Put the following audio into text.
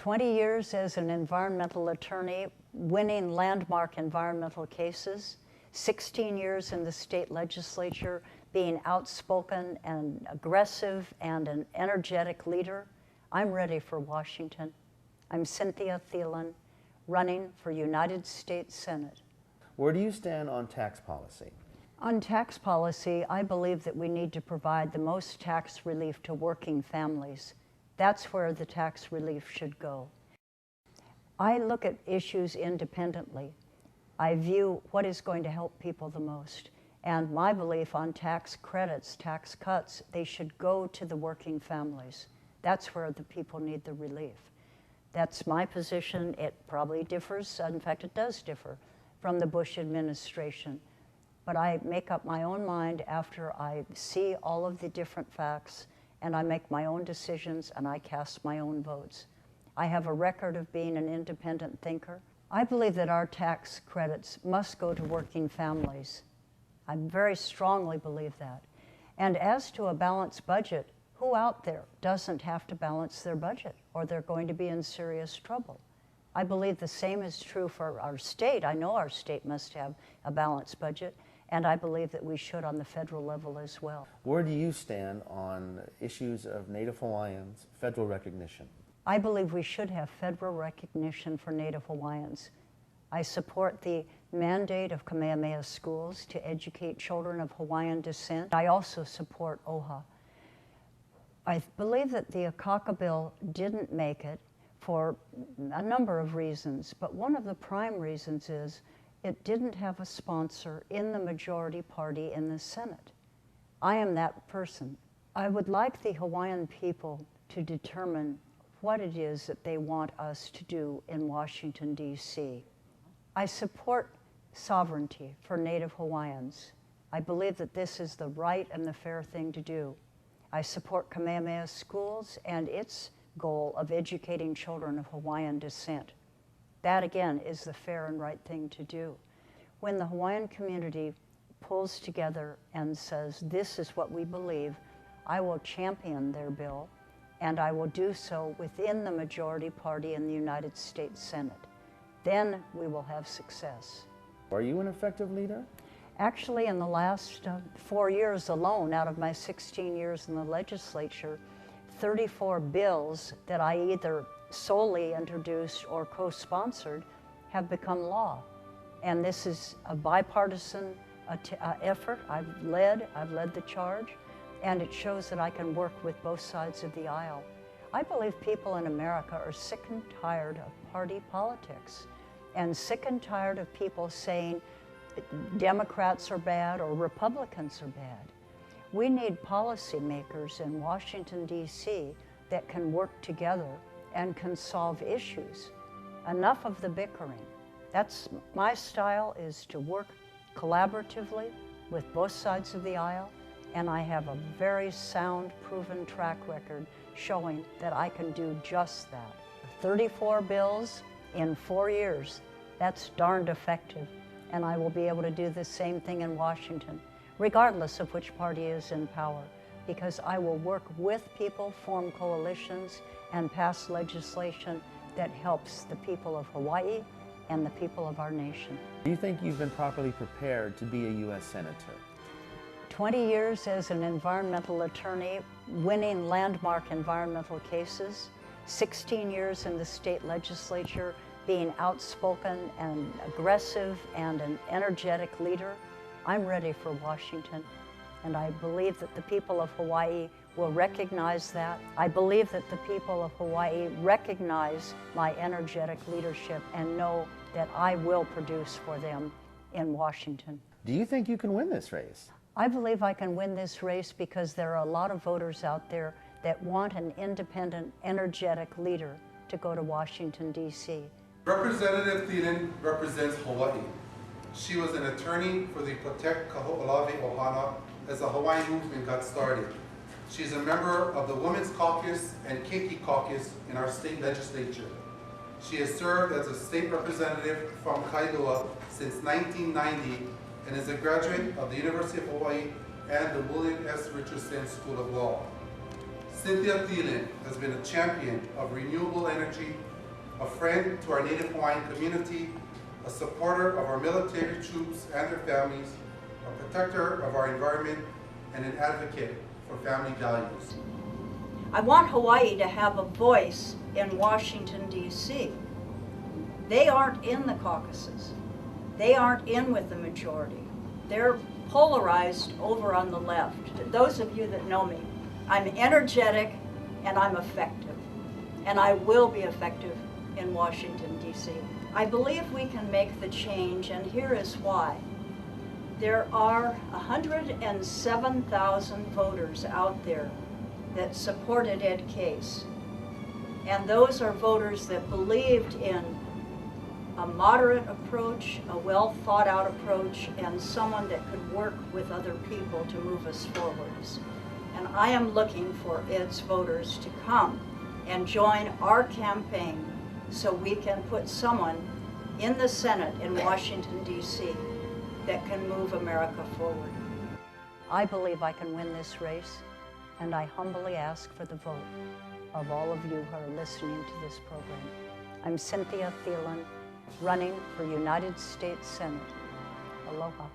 20 years as an environmental attorney, winning landmark environmental cases, 16 years in the state legislature, being outspoken and aggressive and an energetic leader. I'm ready for Washington. I'm Cynthia Thielen, running for United States Senate. Where do you stand on tax policy? On tax policy, I believe that we need to provide the most tax relief to working families. That's where the tax relief should go. I look at issues independently. I view what is going to help people the most. And my belief on tax credits, tax cuts, they should go to the working families. That's where the people need the relief. That's my position. It probably differs, in fact it does differ, from the Bush administration. But I make up my own mind after I see all of the different facts, and I make my own decisions and I cast my own votes. I have a record of being an independent thinker. I believe that our tax credits must go to working families. I very strongly believe that. And as to a balanced budget, who out there doesn't have to balance their budget, or they're going to be in serious trouble? I believe the same is true for our state. I know our state must have a balanced budget, and I believe that we should on the federal level as well. Where do you stand on issues of Native Hawaiians, federal recognition? I believe we should have federal recognition for Native Hawaiians. I support the mandate of Kamehameha schools to educate children of Hawaiian descent. I also support OHA. I believe that the Akaka bill didn't make it for a number of reasons, but one of the prime reasons is it didn't have a sponsor in the majority party in the Senate. I am that person. I would like the Hawaiian people to determine what it is that they want us to do in Washington, D.C. I support sovereignty for Native Hawaiians. I believe that this is the right and the fair thing to do. I support Kamehameha schools and its goal of educating children of Hawaiian descent. That, again, is the fair and right thing to do. When the Hawaiian community pulls together and says, this is what we believe, I will champion their bill, and I will do so within the majority party in the United States Senate. Then we will have success. Are you an effective leader? Actually, in the last 4 years alone, out of my 16 years in the legislature, 34 bills that I either solely introduced or co-sponsored have become law. And this is a bipartisan effort. I've led the charge, and it shows that I can work with both sides of the aisle. I believe people in America are sick and tired of party politics, and sick and tired of people saying Democrats are bad or Republicans are bad. We need policymakers in Washington, D.C. that can work together and can solve issues. Enough of the bickering. That's my style, is to work collaboratively with both sides of the aisle, and I have a very sound, proven track record showing that I can do just that. 34 bills in 4 years, that's darned effective, and I will be able to do the same thing in Washington, regardless of which party is in power, because I will work with people, form coalitions, and pass legislation that helps the people of Hawaii and the people of our nation. Do you think you've been properly prepared to be a U.S. Senator? 20 years as an environmental attorney, winning landmark environmental cases, 16 years in the state legislature, being outspoken and aggressive and an energetic leader. I'm ready for Washington, and I believe that the people of Hawaii will recognize that. I believe that the people of Hawaii recognize my energetic leadership and know that I will produce for them in Washington. Do you think you can win this race? I believe I can win this race because there are a lot of voters out there that want an independent, energetic leader to go to Washington, D.C. Representative Thielen represents Hawaii. She was an attorney for the Protect Kaho'olawe Ohana as the Hawaiian movement got started. She's a member of the Women's Caucus and Keiki Caucus in our state legislature. She has served as a state representative from Kailua since 1990 and is a graduate of the University of Hawaii and the William S. Richardson School of Law. Cynthia Thielen has been a champion of renewable energy a friend to our Native Hawaiian community, a supporter of our military troops and their families, a protector of our environment, and an advocate for family values. I want Hawaii to have a voice in Washington, D.C. They aren't in the caucuses. They aren't in with the majority. They're polarized over on the left. Those of you that know me, I'm energetic and I'm effective. And I will be effective in Washington, D.C. I believe we can make the change, and here is why. There are 107,000 voters out there that supported Ed Case. And those are voters that believed in a moderate approach, a well thought out approach, and someone that could work with other people to move us forwards. And I am looking for Ed's voters to come and join our campaign so we can put someone in the Senate in Washington, D.C. that can move America forward. I believe I can win this race, and I humbly ask for the vote of all of you who are listening to this program. I'm Cynthia Thielen, running for United States Senate. Aloha.